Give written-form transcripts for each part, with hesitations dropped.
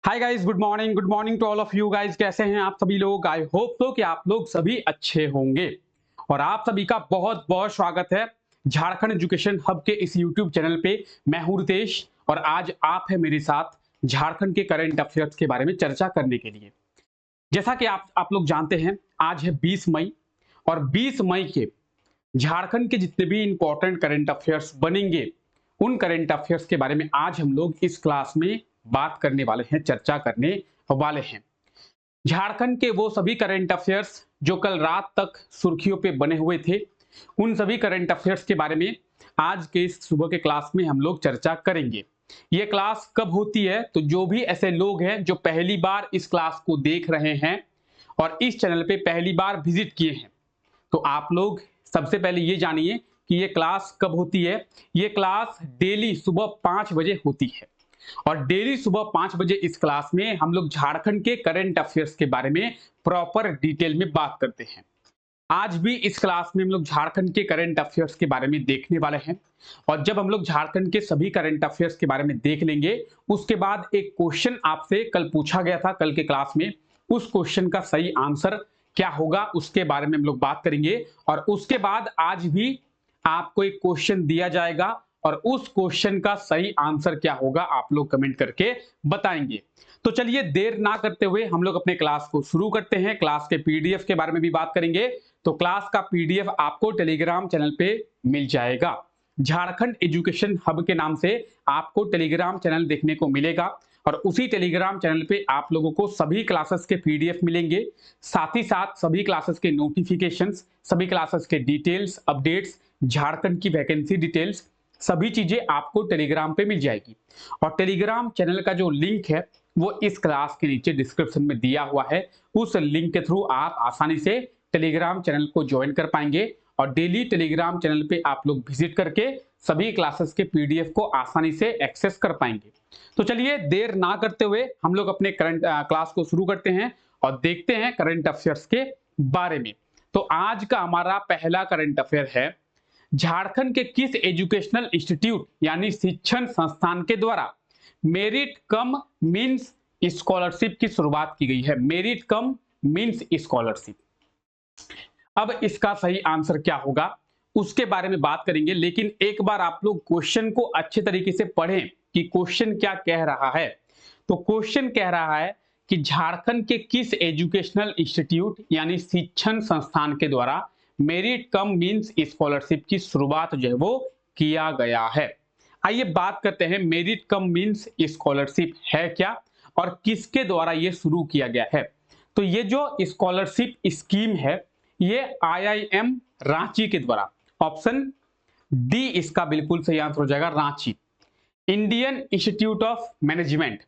Hi guys, good morning to all of you guys. कैसे हैं आप सभी लोग? आई होप तो कि आप लोग सभी अच्छे होंगे और आप सभी का बहुत बहुत स्वागत है झारखंड एजुकेशन हब के इस यूट्यूब चैनल पे। मैं हूं रितेश और आज आप है मेरे साथ झारखंड के करंट अफेयर्स के बारे में चर्चा करने के लिए। जैसा कि आप लोग जानते हैं, आज है 20 मई और 20 मई के झारखंड के जितने भी इंपॉर्टेंट करंट अफेयर्स बनेंगे, उन करंट अफेयर्स के बारे में आज हम लोग इस क्लास में बात करने वाले हैं, चर्चा करने वाले हैं। झारखंड के वो सभी करंट अफेयर्स जो कल रात तक सुर्खियों पे बने हुए थे, उन सभी करंट अफेयर्स के बारे में आज के इस सुबह के क्लास में हम लोग चर्चा करेंगे। ये क्लास कब होती है? तो जो भी ऐसे लोग हैं जो पहली बार इस क्लास को देख रहे हैं और इस चैनल पे पहली बार विजिट किए हैं, तो आप लोग सबसे पहले ये जानिए कि ये क्लास कब होती है। ये क्लास डेली सुबह 5 बजे होती है और डेली सुबह 5 बजे इस क्लास में हम लोग झारखंड के करंट अफेयर्स के बारे में प्रॉपर डिटेल में बात करते हैं। आज भी इस क्लास में हम लोग झारखंड के करंट अफेयर्स के बारे में देखने वाले हैं और जब हम लोग झारखंड के सभी करंट अफेयर्स के बारे में देख लेंगे, उसके बाद एक क्वेश्चन आपसे कल पूछा गया था कल के क्लास में, उस क्वेश्चन का सही आंसर क्या होगा उसके बारे में हम लोग बात करेंगे। और उसके बाद आज भी आपको एक क्वेश्चन दिया जाएगा और उस क्वेश्चन का सही आंसर क्या होगा आप लोग कमेंट करके बताएंगे। तो चलिए देर ना करते हुए हम लोग अपने क्लास को शुरू करते हैं। क्लास के पीडीएफ के बारे में भी बात करेंगे। तो क्लास का पीडीएफ आपको टेलीग्राम चैनल पे मिल जाएगा। झारखंड एजुकेशन हब के नाम से आपको टेलीग्राम चैनल देखने को मिलेगा और उसी टेलीग्राम चैनल पे आप लोगों को सभी क्लासेस के पीडीएफ मिलेंगे, साथ ही साथ सभी क्लासेस के नोटिफिकेशंस, सभी क्लासेस के डिटेल्स, अपडेट्स, झारखंड की वैकेंसी डिटेल्स, सभी चीजें आपको टेलीग्राम पे मिल जाएगी। और टेलीग्राम चैनल का जो लिंक है वो इस क्लास के नीचे डिस्क्रिप्शन में दिया हुआ है। उस लिंक के थ्रू आप आसानी से टेलीग्राम चैनल को ज्वाइन कर पाएंगे और डेली टेलीग्राम चैनल पे आप लोग विजिट करके सभी क्लासेस के पीडीएफ को आसानी से एक्सेस कर पाएंगे। तो चलिए देर ना करते हुए हम लोग अपने करंट क्लास को शुरू करते हैं और देखते हैं करंट अफेयर्स के बारे में। तो आज का हमारा पहला करंट अफेयर है, झारखंड के किस एजुकेशनल इंस्टीट्यूट यानी शिक्षण संस्थान के द्वारा मेरिट कम मींस स्कॉलरशिप की शुरुआत की गई है? मेरिट कम मींस स्कॉलरशिप। अब इसका सही आंसर क्या होगा उसके बारे में बात करेंगे, लेकिन एक बार आप लोग क्वेश्चन को अच्छे तरीके से पढ़ें कि क्वेश्चन क्या कह रहा है। तो क्वेश्चन कह रहा है कि झारखंड के किस एजुकेशनल इंस्टीट्यूट यानी शिक्षण संस्थान के द्वारा मेरिट कम मींस स्कॉलरशिप की शुरुआत जो है वो किया गया है। आइए बात करते हैं मेरिट कम मींस स्कॉलरशिप है क्या और किसके द्वारा ये शुरू किया गया है। तो ये जो स्कॉलरशिप स्कीम है ये आईआईएम रांची के द्वारा, ऑप्शन डी इसका बिल्कुल सही आंसर हो जाएगा, Ranchi. Indian institute of management,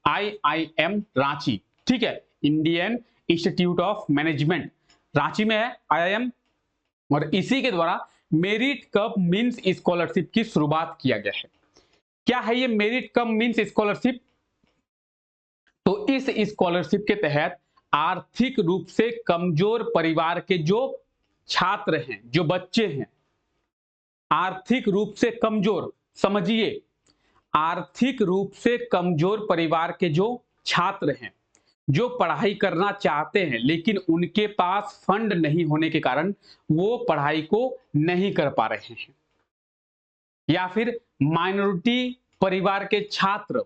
IIM Ranchi, ठीक है। Indian institute of management Ranchi में है आईआईएम और इसी के द्वारा मेरिट कम मींस स्कॉलरशिप की शुरुआत किया गया है। क्या है ये मेरिट कम मींस स्कॉलरशिप? तो इस स्कॉलरशिप के तहत आर्थिक रूप से कमजोर परिवार के जो छात्र हैं, जो बच्चे हैं, आर्थिक रूप से कमजोर, समझिए, आर्थिक रूप से कमजोर परिवार के जो छात्र हैं, जो पढ़ाई करना चाहते हैं लेकिन उनके पास फंड नहीं होने के कारण वो पढ़ाई को नहीं कर पा रहे हैं, या फिर माइनॉरिटी परिवार के छात्र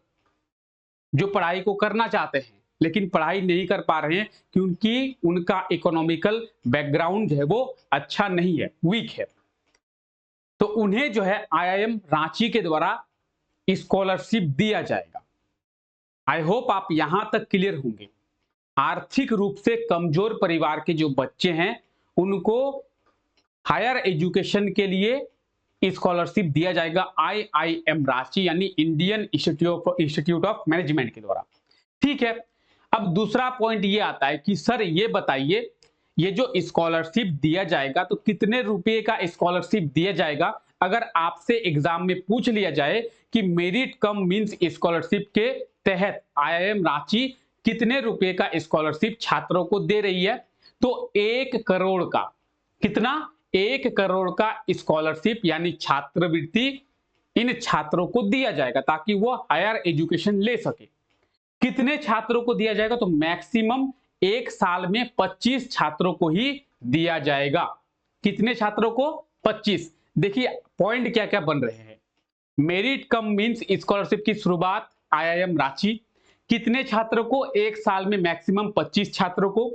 जो पढ़ाई को करना चाहते हैं लेकिन पढ़ाई नहीं कर पा रहे हैं क्योंकि उनका इकोनॉमिकल बैकग्राउंड जो है वो अच्छा नहीं है, वीक है, तो उन्हें जो है आईआईएम रांची के द्वारा स्कॉलरशिप दिया जाएगा। आई होप आप यहां तक क्लियर होंगे। आर्थिक रूप से कमजोर परिवार के जो बच्चे हैं उनको हायर एजुकेशन के लिए स्कॉलरशिप दिया जाएगा आईआईएम रांची यानी इंडियन इंस्टीट्यूट ऑफ मैनेजमेंट के द्वारा, ठीक है। अब दूसरा पॉइंट ये आता है कि सर ये बताइए, ये जो स्कॉलरशिप दिया जाएगा तो कितने रुपए का स्कॉलरशिप दिया जाएगा? अगर आपसे एग्जाम में पूछ लिया जाए कि मेरिट कम मींस स्कॉलरशिप के तहत आईआईएम रांची कितने रुपए का स्कॉलरशिप छात्रों को दे रही है, तो 1 करोड़ का, कितना? 1 करोड़ का स्कॉलरशिप यानी छात्रवृत्ति इन छात्रों को दिया जाएगा ताकि वो हायर एजुकेशन ले सके। कितने छात्रों को दिया जाएगा? तो मैक्सिमम एक साल में 25 छात्रों को ही दिया जाएगा। कितने छात्रों को? 25। देखिए पॉइंट क्या क्या बन रहे हैं। मेरिट कम मींस स्कॉलरशिप की शुरुआत आईआईएम रांची। कितने छात्रों को? एक साल में मैक्सिमम 25 छात्रों को।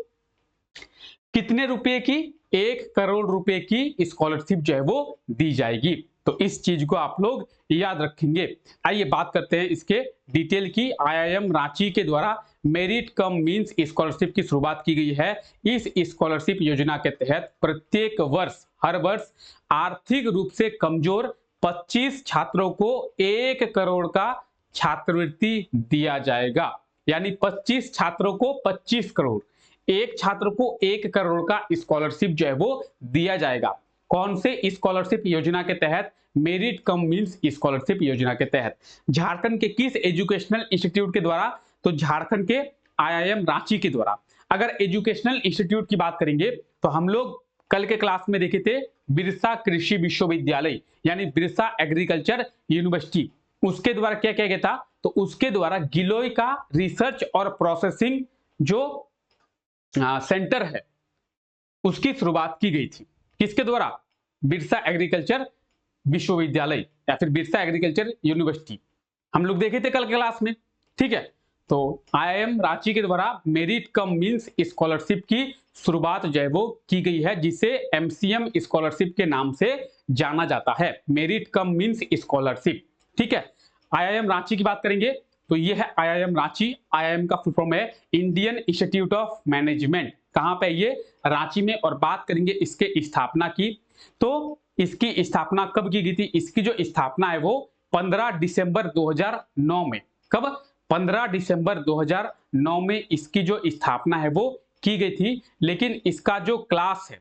कितने रुपए की? 1 करोड़ रुपए की स्कॉलरशिप जो है वो दी जाएगी। तो इस चीज को आप लोग याद रखेंगे। आइए बात करते हैं इसके डिटेल की। आईआईएम रांची के द्वारा मेरिट कम मींस स्कॉलरशिप की शुरुआत की गई है। इस स्कॉलरशिप योजना के तहत प्रत्येक वर्ष, हर वर्ष आर्थिक रूप से कमजोर 25 छात्रों को 1 करोड़ का छात्रवृत्ति दिया जाएगा। यानी 25 छात्रों को 25 करोड़, एक छात्र को 1 करोड़ का स्कॉलरशिप जो है वो दिया जाएगा। कौन से स्कॉलरशिप योजना के तहत? मेरिट कम मींस स्कॉलरशिप योजना के तहत। झारखंड के किस एजुकेशनल इंस्टीट्यूट के द्वारा? तो झारखंड के आईआईएम रांची के द्वारा। अगर एजुकेशनल इंस्टीट्यूट की बात करेंगे तो हम लोग कल के क्लास में देखे थे बिरसा कृषि विश्वविद्यालय यानी बिरसा एग्रीकल्चर यूनिवर्सिटी, उसके द्वारा क्या किया गया था? तो उसके द्वारा गिलोय का रिसर्च और प्रोसेसिंग जो सेंटर है उसकी शुरुआत की गई थी। किसके द्वारा? बिरसा एग्रीकल्चर विश्वविद्यालय या फिर बिरसा एग्रीकल्चर यूनिवर्सिटी, हम लोग देखे थे कल क्लास में। ठीक है, तो आईआईएम रांची के द्वारा मेरिट कम मींस स्कॉलरशिप की शुरुआत जो है वो की गई है, जिसे एमसीएम स्कॉलरशिप के नाम से जाना जाता है। मेरिट कम मींस स्कॉलरशिप। ठीक है, आईआईएम रांची की बात करेंगे तो ये है आईआईएम रांची। आईआईएम का फुल फॉर्म है इंडियन इंस्टीट्यूट ऑफ मैनेजमेंट। कहां पे? ये रांची में। और बात करेंगे इसके स्थापना की, तो इसकी स्थापना कब की गई थी? इसकी जो स्थापना है वो 15 दिसंबर 2009 में। कब? 15 दिसंबर 2009 में इसकी जो स्थापना है वो की गई थी। लेकिन इसका जो क्लास है,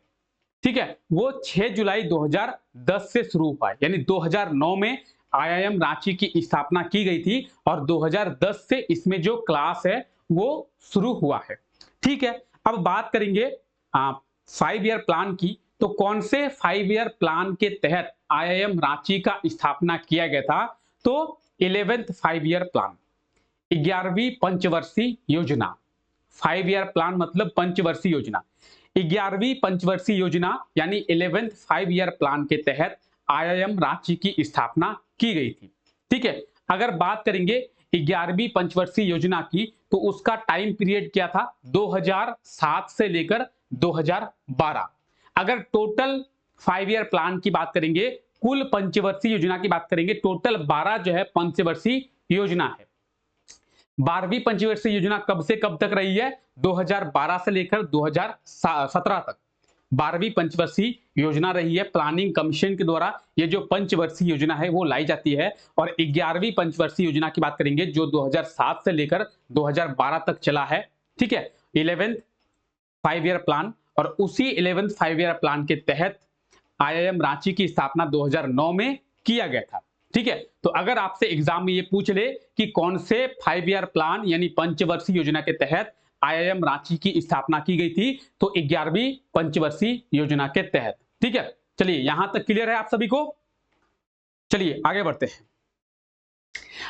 ठीक है, वो 6 जुलाई 2010 से शुरू हुआ है। यानी 2009 में आईआईएम रांची की स्थापना की गई थी और 2010 से इसमें जो क्लास है वो शुरू हुआ है। ठीक है, अब बात करेंगे 5 ईयर प्लान की। तो कौन से 5 ईयर प्लान के तहत आईआईएम रांची का स्थापना किया गया था? तो 11th 5 ईयर प्लान, 11वीं पंचवर्षीय योजना। 5 ईयर प्लान मतलब पंचवर्षीय योजना। 11वीं पंचवर्षीय योजना यानी 11th 5 ईयर प्लान के तहत आईआईएम रांची की स्थापना की गई थी। ठीक है, अगर बात करेंगे 11वीं पंचवर्षीय योजना की तो उसका टाइम पीरियड क्या था? 2007 से लेकर 2012। अगर टोटल 5 ईयर प्लान की बात करेंगे, कुल पंचवर्षीय योजना की बात करेंगे, टोटल 12 जो है पंचवर्षीय योजना है। 12वीं पंचवर्षीय योजना कब से कब तक रही है? 2012 से लेकर 2017 तक 12वीं पंचवर्षीय योजना रही है। प्लानिंग कमीशन के द्वारा ये जो पंचवर्षीय योजना है वो लाई जाती है। और 11वीं पंचवर्षीय योजना की बात करेंगे जो 2007 से लेकर 2012 तक चला है। ठीक है, 11th 5 ईयर प्लान। और उसी 11th 5 ईयर प्लान के तहत आईआईएम रांची की स्थापना 2009 में किया गया था। ठीक है, तो अगर आपसे एग्जाम में ये पूछ ले कि कौन से 5 ईयर प्लान यानी पंचवर्षीय योजना के तहत आईआईएम रांची की स्थापना की गई थी, तो 11वीं पंचवर्षीय योजना के तहत। ठीक है, चलिए यहां तक क्लियर है आप सभी को। चलिए आगे बढ़ते हैं।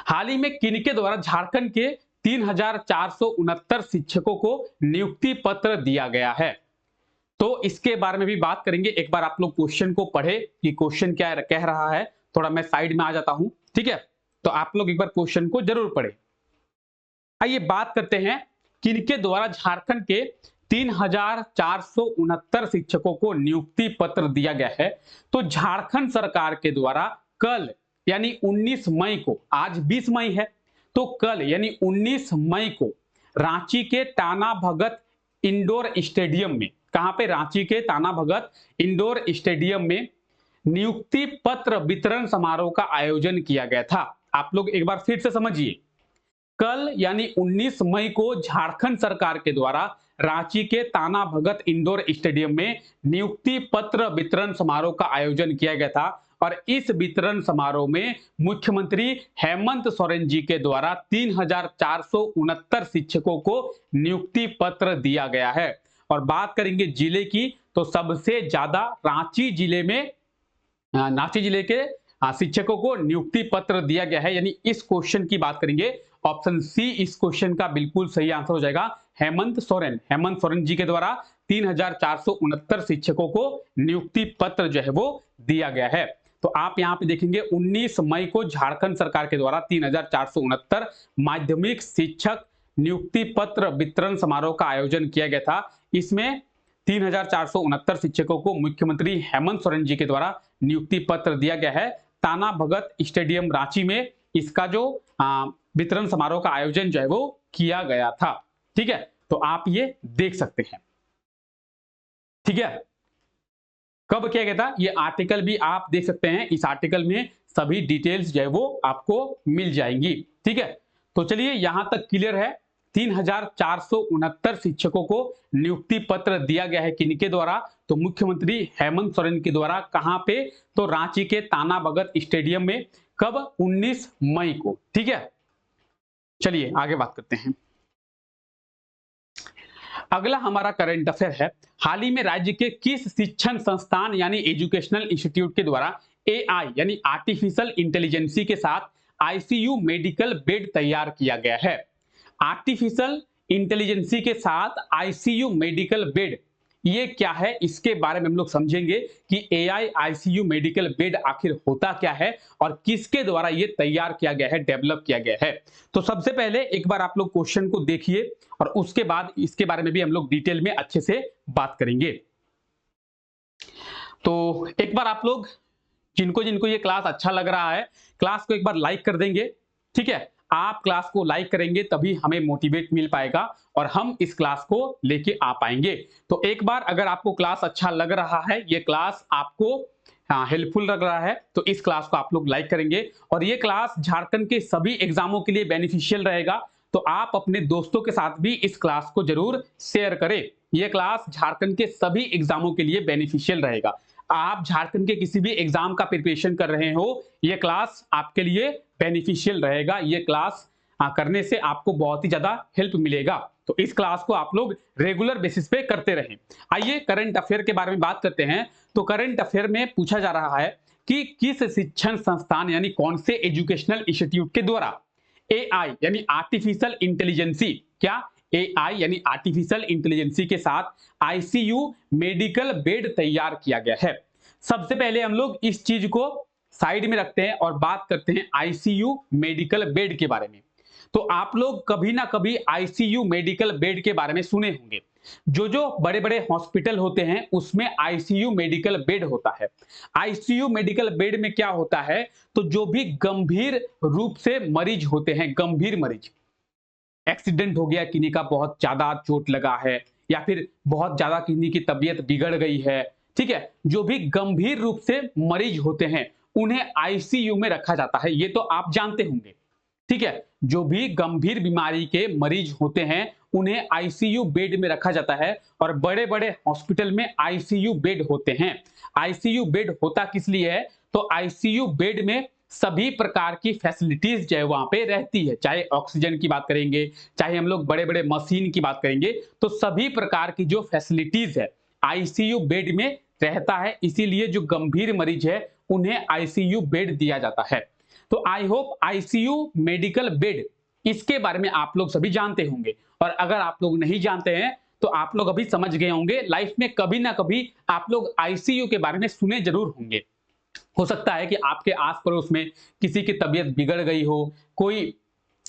हाल ही में किनके द्वारा झारखंड के 3469 शिक्षकों को नियुक्ति पत्र दिया गया है? तो इसके बारे में भी बात करेंगे। एक बार आप लोग क्वेश्चन को पढ़े कि क्वेश्चन क्या कह रहा है। थोड़ा मैं साइड में आ जाता हूं। ठीक है, तो आप लोग एक बार क्वेश्चन को जरूर पढ़े। आइए बात करते हैं किनके द्वारा झारखंड के 3469 शिक्षकों को नियुक्ति पत्र दिया गया है। तो झारखंड सरकार के द्वारा कल यानी 19 मई को, आज 20 मई है, तो कल यानी 19 मई को रांची के टाना भगत इंडोर स्टेडियम में, कहां पे? रांची के टाना भगत इंडोर स्टेडियम में नियुक्ति पत्र वितरण समारोह का आयोजन किया गया था। आप लोग एक बार फिर से समझिए, कल यानी 19 मई को झारखंड सरकार के द्वारा रांची के टाना भगत इंडोर स्टेडियम में नियुक्ति पत्र वितरण समारोह का आयोजन किया गया था। और इस वितरण समारोह में मुख्यमंत्री हेमंत सोरेन जी के द्वारा 3469 शिक्षकों को नियुक्ति पत्र दिया गया है। और बात करेंगे जिले की, तो सबसे ज्यादा रांची जिले के शिक्षकों को नियुक्ति पत्र दिया गया है। यानी इस क्वेश्चन की बात करेंगे ऑप्शन सी इस क्वेश्चन का बिल्कुल सही आंसर हो जाएगा, हेमंत सोरेन। हेमंत सोरेन जी के द्वारा 3469 शिक्षकों को नियुक्ति पत्र जो है वो दिया गया है। तो आप यहाँ पे देखेंगे 19 मई को झारखंड सरकार के द्वारा 3469 माध्यमिक शिक्षक नियुक्ति पत्र वितरण समारोह का आयोजन किया गया था। इसमें 3469 शिक्षकों को मुख्यमंत्री हेमंत सोरेन जी के द्वारा नियुक्ति पत्र दिया गया है। ताना भगत स्टेडियम रांची में इसका जो वितरण समारोह का आयोजन जो है वो किया गया था। ठीक है, तो आप ये देख सकते हैं। ठीक है, कब किया गया था ये आर्टिकल भी आप देख सकते हैं। इस आर्टिकल में सभी डिटेल्स जो है वो आपको मिल जाएंगी। ठीक है, तो चलिए यहां तक क्लियर है। 3469 शिक्षकों को नियुक्ति पत्र दिया गया है किनके द्वारा, तो मुख्यमंत्री हेमंत सोरेन के द्वारा। कहां पे, तो रांची के ताना भगत स्टेडियम में। कब, 19 मई को। ठीक है, चलिए आगे बात करते हैं। अगला हमारा करंट अफेयर है, हाल ही में राज्य के किस शिक्षण संस्थान यानी एजुकेशनल इंस्टीट्यूट के द्वारा एआई यानी आर्टिफिशियल इंटेलिजेंसी के साथ आईसीयू मेडिकल बेड तैयार किया गया है। आर्टिफिशियल इंटेलिजेंसी के साथ आईसीयू मेडिकल बेड, ये क्या है, इसके बारे में हम लोग समझेंगे कि एआई आईसीयू मेडिकल बेड आखिर होता क्या है और किसके द्वारा ये तैयार किया गया है, डेवलप किया गया है। तो सबसे पहले एक बार आप लोग क्वेश्चन को देखिए और उसके बाद इसके बारे में भी हम लोग डिटेल में अच्छे से बात करेंगे। तो एक बार आप लोग जिनको जिनको ये क्लास अच्छा लग रहा है, क्लास को एक बार लाइक कर देंगे। ठीक है, आप क्लास को लाइक करेंगे तभी हमें मोटिवेट मिल पाएगा और हम इस क्लास को लेके आ पाएंगे। तो एक बार अगर आपको क्लास अच्छा लग रहा है, ये क्लास आपको हेल्पफुल लग रहा है, तो इस क्लास को आप लोग लाइक करेंगे। और ये क्लास झारखंड के सभी एग्जामों के लिए बेनिफिशियल रहेगा, तो आप अपने दोस्तों के साथ भी इस क्लास को जरूर शेयर करें। यह क्लास झारखंड के सभी एग्जामों के लिए बेनिफिशियल रहेगा। आप झारखंड के किसी भी एग्जाम का प्रिपरेशन कर रहे हो, यह क्लास आपके लिए बेनिफिशियल रहेगा। यह क्लास करने से आपको बहुत ही ज्यादा हेल्प मिलेगा। तो इस क्लास को आप लोग रेगुलर बेसिस पे करते रहें। आइए करंट अफेयर के बारे में बात करते हैं। तो करंट अफेयर में पूछा जा रहा है कि किस शिक्षण संस्थान यानी कौन से एजुकेशनल इंस्टीट्यूट के द्वारा एआई यानी आर्टिफिशियल इंटेलिजेंसी, क्या, एआई यानी आर्टिफिशियल इंटेलिजेंसी के साथ आईसीयू मेडिकल बेड तैयार किया गया है। सबसे पहले हम लोग इस चीज को साइड में रखते हैं और बात करते हैं आईसीयू मेडिकल बेड के बारे में। तो आप लोग कभी ना कभी आईसीयू मेडिकल बेड के बारे में सुने होंगे। जो बड़े बड़े हॉस्पिटल होते हैं उसमें आईसीयू मेडिकल बेड होता है। आईसीयू मेडिकल बेड में क्या होता है, तो जो भी गंभीर रूप से मरीज होते हैं, गंभीर मरीज, एक्सीडेंट हो गया, किन्हीं का बहुत ज्यादा चोट लगा है या फिर बहुत ज्यादा किन्हीं की तबीयत बिगड़ गई है, ठीक है, जो भी गंभीर रूप से मरीज होते हैं उन्हें आईसीयू में रखा जाता है। ये तो आप जानते होंगे। ठीक है, जो भी गंभीर बीमारी के मरीज होते हैं उन्हें आईसीयू बेड में रखा जाता है और बड़े बड़े हॉस्पिटल में आईसीयू बेड होते हैं। आईसीयू बेड होता किस लिए है, तो आईसीयू बेड में सभी प्रकार की फैसिलिटीज जो है वहां पे रहती है। चाहे ऑक्सीजन की बात करेंगे, चाहे हम लोग बड़े बड़े मशीन की बात करेंगे, तो सभी प्रकार की जो फैसिलिटीज है आईसीयू बेड में रहता है। इसीलिए जो गंभीर मरीज है उन्हें आईसीयू बेड दिया जाता है। तो I hope ICU medical bed इसके बारे में आप लोग सभी जानते होंगे। और अगर आप लोग नहीं जानते हैं तो आप लोग अभी समझ गए होंगे, लाइफ में कभी ना कभी आप लोग आईसीयू के बारे में सुने जरूर होंगे। हो सकता है कि आपके आस पड़ोस में किसी की तबीयत बिगड़ गई हो, कोई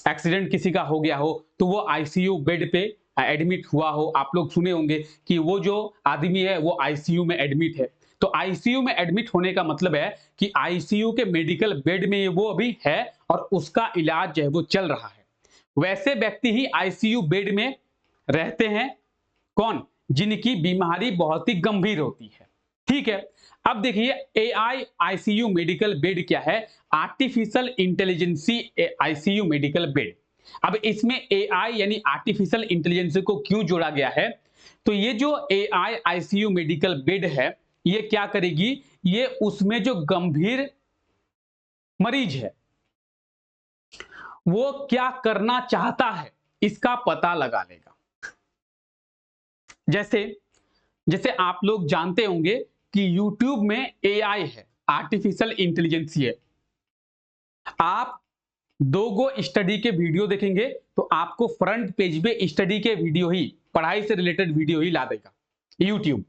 एक्सीडेंट किसी का हो गया हो, तो वो आईसीयू बेड पे एडमिट हुआ हो। आप लोग सुने होंगे कि वो जो आदमी है वो आईसीयू में एडमिट है। तो आईसीयू में एडमिट होने का मतलब है कि आईसीयू के मेडिकल बेड में वो अभी है और उसका इलाज जो है वो चल रहा है। वैसे व्यक्ति ही आईसीयू बेड में रहते हैं, कौन, जिनकी बीमारी बहुत ही गंभीर होती है। ठीक है, अब देखिए एआई आईसीयू मेडिकल बेड क्या है, artificial intelligence ICU medical bed. अब इसमें एआई यानी आर्टिफिशियल इंटेलिजेंस को क्यों जोड़ा गया है, तो ये जो एआई आईसीयू मेडिकल बेड है ये क्या करेगी, ये उसमें जो गंभीर मरीज है वो क्या करना चाहता है इसका पता लगा लेगा। जैसे आप लोग जानते होंगे कि YouTube में एआई है, आर्टिफिशियल इंटेलिजेंस है। आप दो गो स्टडी के वीडियो देखेंगे तो आपको फ्रंट पेज पे स्टडी के वीडियो ही, पढ़ाई से रिलेटेड वीडियो ही ला देगा यूट्यूब।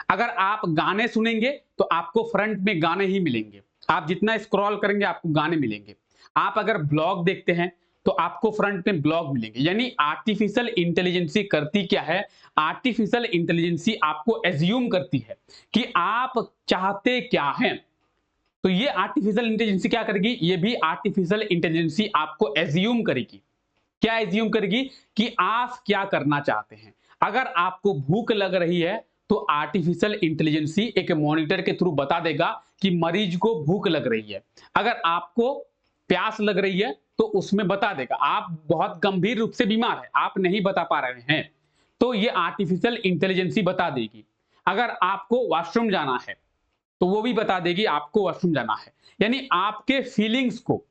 अगर आप गाने सुनेंगे तो आपको फ्रंट में गाने ही मिलेंगे, आप जितना स्क्रॉल करेंगे आपको गाने मिलेंगे। आप अगर ब्लॉग देखते हैं तो आपको फ्रंट में ब्लॉग मिलेंगे। यानी आर्टिफिशियल इंटेलिजेंसी करती क्या है, आर्टिफिशियल इंटेलिजेंसी आपको एज्यूम करती है कि आप चाहते क्या हैं। तो ये आर्टिफिशियल इंटेलिजेंसी क्या करेगी, ये भी आर्टिफिशियल इंटेलिजेंसी आपको एज्यूम करेगी। क्या एज्यूम करेगी कि आप क्या करना चाहते हैं। अगर आपको भूख लग रही है तो आर्टिफिशियल इंटेलिजेंसी एक मॉनिटर के थ्रू बता देगा कि मरीज को भूख लग रही है। अगर आपको प्यास लग रही है तो उसमें बता देगा। आप बहुत गंभीर रूप से बीमार है, आप नहीं बता पा रहे हैं, तो ये आर्टिफिशियल इंटेलिजेंसी बता देगी। अगर आपको वॉशरूम जाना है तो वो भी बता देगी आपको वॉशरूम जाना है। यानी आपके फीलिंग्स को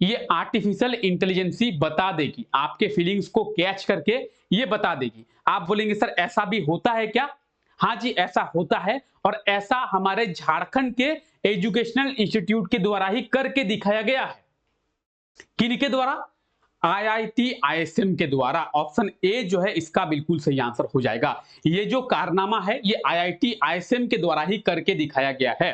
ये आर्टिफिशियल इंटेलिजेंसी बता देगी, आपके फीलिंग्स को कैच करके ये बता देगी। आप बोलेंगे सर ऐसा भी होता है क्या? हाँ जी, ऐसा होता है, और ऐसा हमारे झारखंड के एजुकेशनल इंस्टीट्यूट के द्वारा ही करके दिखाया गया है। किनके द्वारा? आईआईटी आईएसएम के द्वारा। ऑप्शन ए जो है इसका बिल्कुल सही आंसर हो जाएगा। ये जो कारनामा है ये आईआईटी आईएसएम के द्वारा ही करके दिखाया गया है।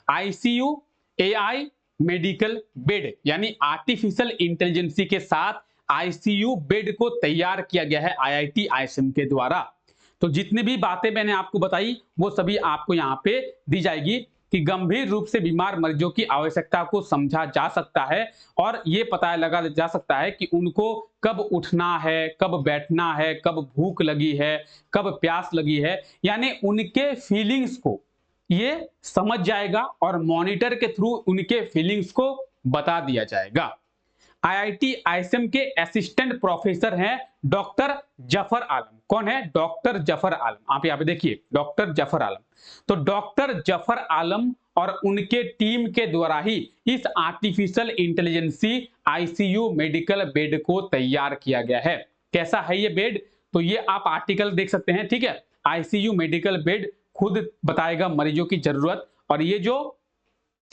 आईसीयू एआई मेडिकल बेड, यानी आर्टिफिशियल इंटेलिजेंसी के साथ आईसीयू बेड को तैयार किया गया है आईआईटी आईएसएम के द्वारा। तो जितनी भी बातें मैंने आपको बताई वो सभी आपको यहां पे दी जाएगी कि गंभीर रूप से बीमार मरीजों की आवश्यकता को समझा जा सकता है और ये पता लगा जा सकता है कि उनको कब उठना है, कब बैठना है, कब भूख लगी है, कब प्यास लगी है। यानी उनके फीलिंग्स को ये समझ जाएगा और मॉनिटर के थ्रू उनके फीलिंग्स को बता दिया जाएगा। आईआईटी आईएसएम के असिस्टेंट प्रोफेसर हैं डॉक्टर जफर आलम। कौन है? डॉक्टर जफर आलम। आप यहाँ पे देखिए डॉक्टर जफर आलम। तो डॉक्टर जफर आलम और उनके टीम के द्वारा ही इस artificial intelligence ICU medical bed को तैयार किया गया है। कैसा है ये बेड? तो ये आप आर्टिकल देख सकते हैं, ठीक है। आईसीयू मेडिकल बेड खुद बताएगा मरीजों की जरूरत, और ये जो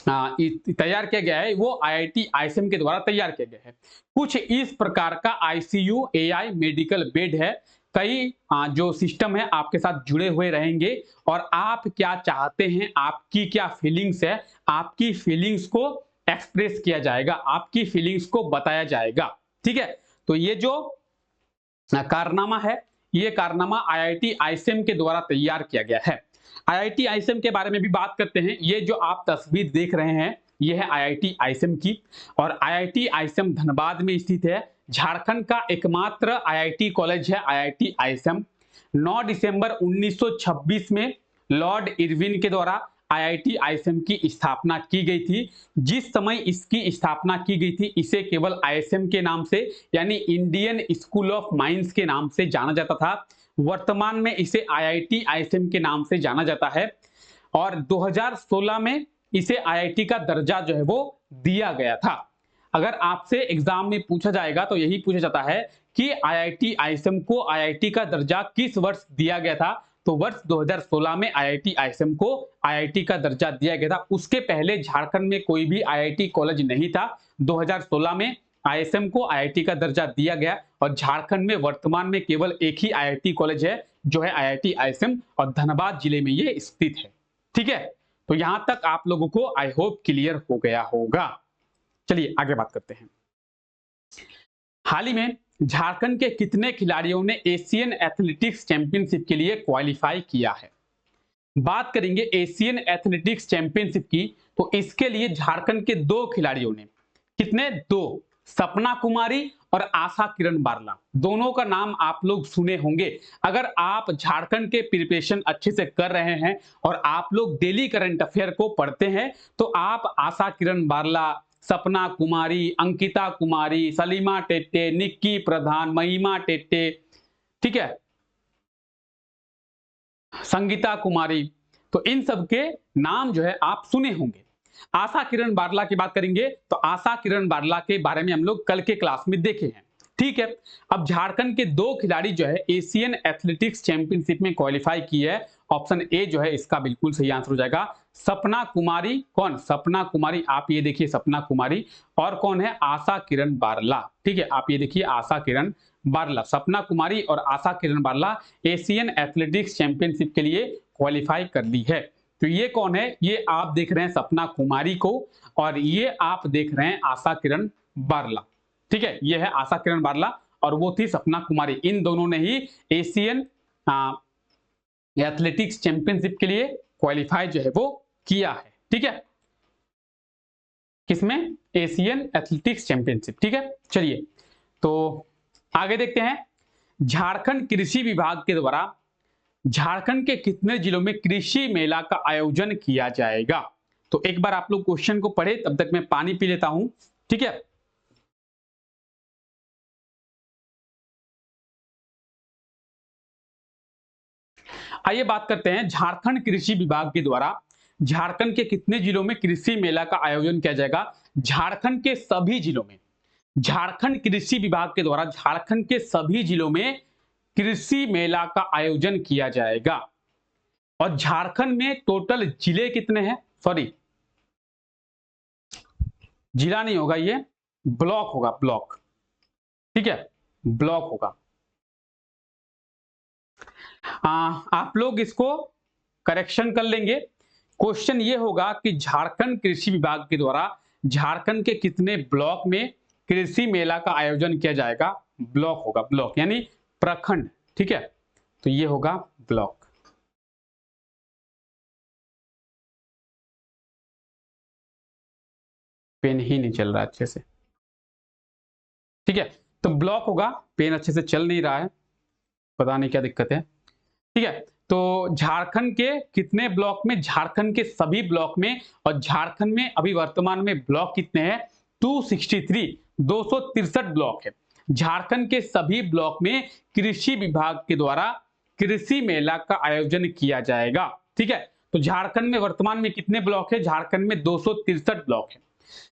तैयार किया गया है वो आईआईटी आईएसएम के द्वारा तैयार किया गया है। कुछ इस प्रकार का आईसीयू एआई मेडिकल बेड है। कई जो सिस्टम है आपके साथ जुड़े हुए रहेंगे और आप क्या चाहते हैं, आपकी क्या फीलिंग्स है, आपकी फीलिंग्स को एक्सप्रेस किया जाएगा, आपकी फीलिंग्स को बताया जाएगा। ठीक है, तो ये जो कारनामा है ये कारनामा आईआईटी आईएसएम के द्वारा तैयार किया गया है। आईआईटी आईएसएम के बारे में भी बात करते हैं। ये जो आप तस्वीर देख रहे हैं ये है आईआईटी आईएसएम की, और आईआईटी आईएसएम धनबाद में स्थित है। झारखंड का एकमात्र आईआईटी कॉलेज है आईआईटी आईएसएम। 9 दिसंबर 1926 में लॉर्ड इरविन के द्वारा आईआईटी आईएसएम की स्थापना की गई थी। जिस समय इसकी स्थापना की गई थी इसे केवल आईएसएम के नाम से यानी इंडियन स्कूल ऑफ माइंस के नाम से जाना जाता था। वर्तमान में इसे आईआईटी आईएसएम के नाम से जाना जाता है, और 2016 में इसे आईआईटी का दर्जा जो है वो दिया गया था। अगर आपसे एग्जाम में पूछा जाएगा तो यही पूछा जाता है कि आईआईटी आईएसएम को आईआईटी का दर्जा किस वर्ष दिया गया था, तो वर्ष 2016 में आईआईटी आईएसएम को आईआईटी का दर्जा दिया गया था। उसके पहले झारखंड में कोई भी आईआईटी कॉलेज नहीं था। 2016 में आईएसएम को आईआईटी का दर्जा दिया गया, और झारखंड में वर्तमान में केवल एक ही आईआईटी कॉलेज है जो है आईआईटी आईएसएम, और धनबाद जिले में ये स्थित है। ठीक है, तो यहां तक आप लोगों को आई होप क्लियर हो गया होगा। चलिए आगे बात करते हैं। हाल ही में झारखंड के कितने खिलाड़ियों ने एशियन एथलेटिक्स चैंपियनशिप के लिए क्वालिफाई किया है? बात करेंगे एशियन एथलेटिक्स चैंपियनशिप की, तो इसके लिए झारखंड के 2 खिलाड़ियों ने, कितने? 2, सपना कुमारी और आशा किरण बारला। दोनों का नाम आप लोग सुने होंगे। अगर आप झारखंड के प्रिपरेशन अच्छे से कर रहे हैं और आप लोग डेली करंट अफेयर को पढ़ते हैं तो आप आशा किरण बारला, सपना कुमारी, अंकिता कुमारी, सलीमा टेट्टे, निक्की प्रधान, महिमा टेट्टे, ठीक है, संगीता कुमारी, तो इन सब के नाम जो है आप सुने होंगे। आशा किरण बारला की बात करेंगे तो आशा किरण बारला के बारे में हम लोग कल के क्लास में देखे हैं। ठीक है। अब झारखंड के 2 खिलाड़ी जो है एशियन एथलेटिक्स चैंपियनशिप में क्वालिफाई की है। ऑप्शन ए जो है इसका बिल्कुल सही आंसर हो जाएगा। सपना कुमारी, कौन? सपना कुमारी, आप ये देखिए सपना कुमारी, और कौन है? आशा किरण बारला। ठीक है, आप ये देखिए आशा किरण बारला। सपना कुमारी और Asha Kiran Barla Asian athletics championship के लिए क्वालिफाई कर ली है। तो ये कौन है? ये आप देख रहे हैं सपना कुमारी को, और ये आप देख रहे हैं आशा किरण बारला। ठीक है, ये है आशा किरण बारला और वो थी सपना कुमारी। इन दोनों ने ही एशियन एथलेटिक्स चैंपियनशिप के लिए क्वालिफाई जो है वो किया है। ठीक है, किसमें? Asian athletics championship. ठीक है, चलिए तो आगे देखते हैं। झारखंड कृषि विभाग के द्वारा झारखंड के कितने जिलों में कृषि मेला का आयोजन किया जाएगा? तो एक बार आप लोग क्वेश्चन को पढ़े, तब तक मैं पानी पी लेता हूं। ठीक है, आइए बात करते हैं झारखंड कृषि विभाग के द्वारा झारखंड के कितने जिलों में कृषि मेला का आयोजन किया जाएगा? झारखंड के सभी जिलों में। झारखंड कृषि विभाग के द्वारा झारखंड के सभी जिलों में कृषि मेला का आयोजन किया जाएगा। और झारखंड में टोटल जिले कितने हैं? सॉरी, जिला नहीं होगा, ये ब्लॉक होगा, ब्लॉक। ठीक है, ब्लॉक होगा। आप लोग इसको करेक्शन कर लेंगे। क्वेश्चन ये होगा कि झारखंड कृषि विभाग के द्वारा झारखंड के कितने ब्लॉक में कृषि मेला का आयोजन किया जाएगा? ब्लॉक होगा, ब्लॉक यानी प्रखंड। ठीक है, तो ये होगा ब्लॉक। पेन ही नहीं चल रहा अच्छे से। ठीक है, तो ब्लॉक होगा, पेन अच्छे से चल नहीं रहा है, पता नहीं क्या दिक्कत है। ठीक है, तो झारखंड के कितने ब्लॉक में? झारखंड के सभी ब्लॉक में। और झारखंड में अभी वर्तमान में ब्लॉक कितने हैं? 263, 263 ब्लॉक है। झारखंड के सभी ब्लॉक में कृषि विभाग के द्वारा कृषि मेला का आयोजन किया जाएगा। ठीक है, तो झारखंड में वर्तमान में कितने ब्लॉक है? झारखंड में 263 ब्लॉक है।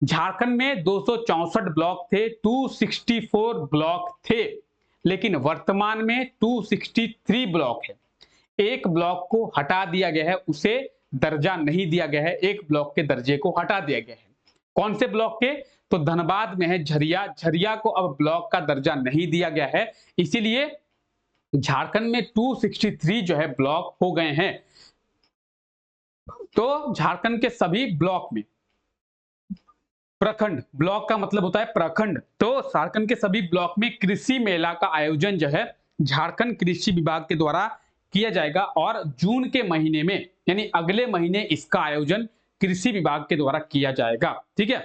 झारखंड में 264 ब्लॉक थे, 264 ब्लॉक थे, लेकिन वर्तमान में 263 ब्लॉक है। एक ब्लॉक को हटा दिया गया है, उसे दर्जा नहीं दिया गया है, एक ब्लॉक के दर्जे को हटा दिया गया है। कौन से ब्लॉक के? तो धनबाद में है झरिया, झरिया को अब ब्लॉक का दर्जा नहीं दिया गया है, इसीलिए झारखंड में 263 जो है ब्लॉक हो गए हैं। तो झारखंड के सभी ब्लॉक में, प्रखंड, ब्लॉक का मतलब होता है प्रखंड, तो झारखंड के सभी ब्लॉक में कृषि मेला का आयोजन जो है झारखंड कृषि विभाग के द्वारा किया जाएगा। और जून के महीने में यानी अगले महीने इसका आयोजन कृषि विभाग के द्वारा किया जाएगा। ठीक है,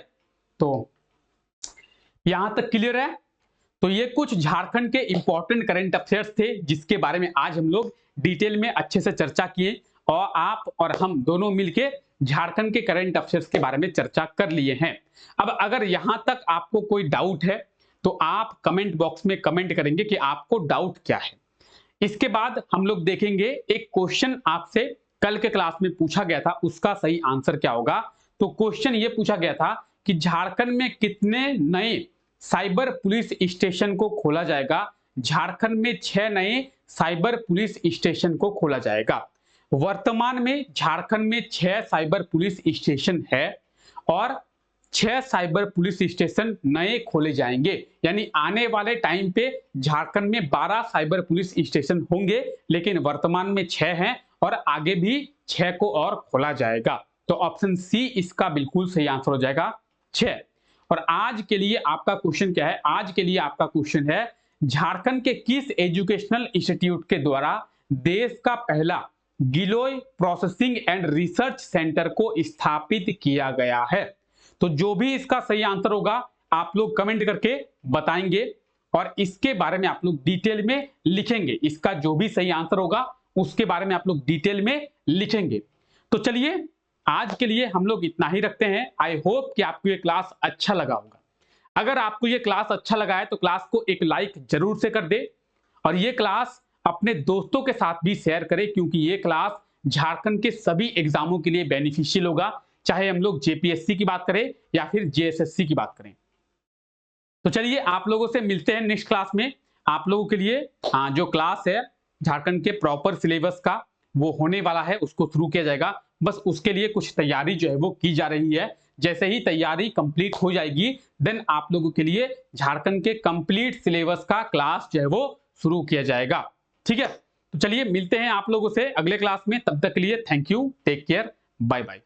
तो यहां तक क्लियर है। तो ये कुछ झारखंड के इंपॉर्टेंट करंट अफेयर्स थे जिसके बारे में आज हम लोग डिटेल में अच्छे से चर्चा किए, और आप और हम दोनों मिलके झारखंड के करंट अफेयर्स के बारे में चर्चा कर लिए हैं। अब अगर यहां तक आपको कोई डाउट है तो आप कमेंट बॉक्स में कमेंट करेंगे कि आपको डाउट क्या है। इसके बाद हम लोग देखेंगे एक क्वेश्चन आपसे कल के क्लास में पूछा गया था, उसका सही आंसर क्या होगा। तो क्वेश्चन ये पूछा गया था कि झारखंड में कितने नए साइबर पुलिस स्टेशन को खोला जाएगा? झारखंड में 6 नए साइबर पुलिस स्टेशन को खोला जाएगा। वर्तमान में झारखंड में 6 साइबर पुलिस स्टेशन है और 6 साइबर पुलिस स्टेशन नए खोले जाएंगे, यानी आने वाले टाइम पे झारखंड में 12 साइबर पुलिस स्टेशन होंगे, लेकिन वर्तमान में 6 हैं और आगे भी 6 को और खोला जाएगा। तो ऑप्शन सी इसका बिल्कुल सही आंसर हो जाएगा, 6। और आज के लिए आपका क्वेश्चन क्या है? आज के लिए आपका क्वेश्चन है झारखंड के किस एजुकेशनल इंस्टीट्यूट के द्वारा देश का पहला गिलोय प्रोसेसिंग एंड रिसर्च सेंटर को स्थापित किया गया है? तो जो भी इसका सही आंसर होगा आप लोग कमेंट करके बताएंगे और इसके बारे में आप लोग डिटेल में लिखेंगे। इसका जो भी सही आंसर होगा उसके बारे में आप लोग डिटेल में लिखेंगे। तो चलिए आज के लिए हम लोग इतना ही रखते हैं। आई होप कि आपको ये क्लास अच्छा लगा होगा। अगर आपको ये क्लास अच्छा लगा है तो क्लास को एक लाइक जरूर से कर दे और ये क्लास अपने दोस्तों के साथ भी शेयर करें, क्योंकि ये क्लास झारखंड के सभी एग्जामों के लिए बेनिफिशियल होगा, चाहे हम लोग जेपीएससी की बात करें या फिर जेएसएससी की बात करें। तो चलिए आप लोगों से मिलते हैं नेक्स्ट क्लास में। आप लोगों के लिए जो क्लास है झारखंड के प्रॉपर सिलेबस का वो होने वाला है, उसको शुरू किया जाएगा। बस उसके लिए कुछ तैयारी जो है वो की जा रही है। जैसे ही तैयारी कंप्लीट हो जाएगी देन आप लोगों के लिए झारखंड के कंप्लीट सिलेबस का क्लास जो है वो शुरू किया जाएगा। ठीक है, तो चलिए मिलते हैं आप लोगों से अगले क्लास में। तब तक के लिए thank you, take care, bye bye.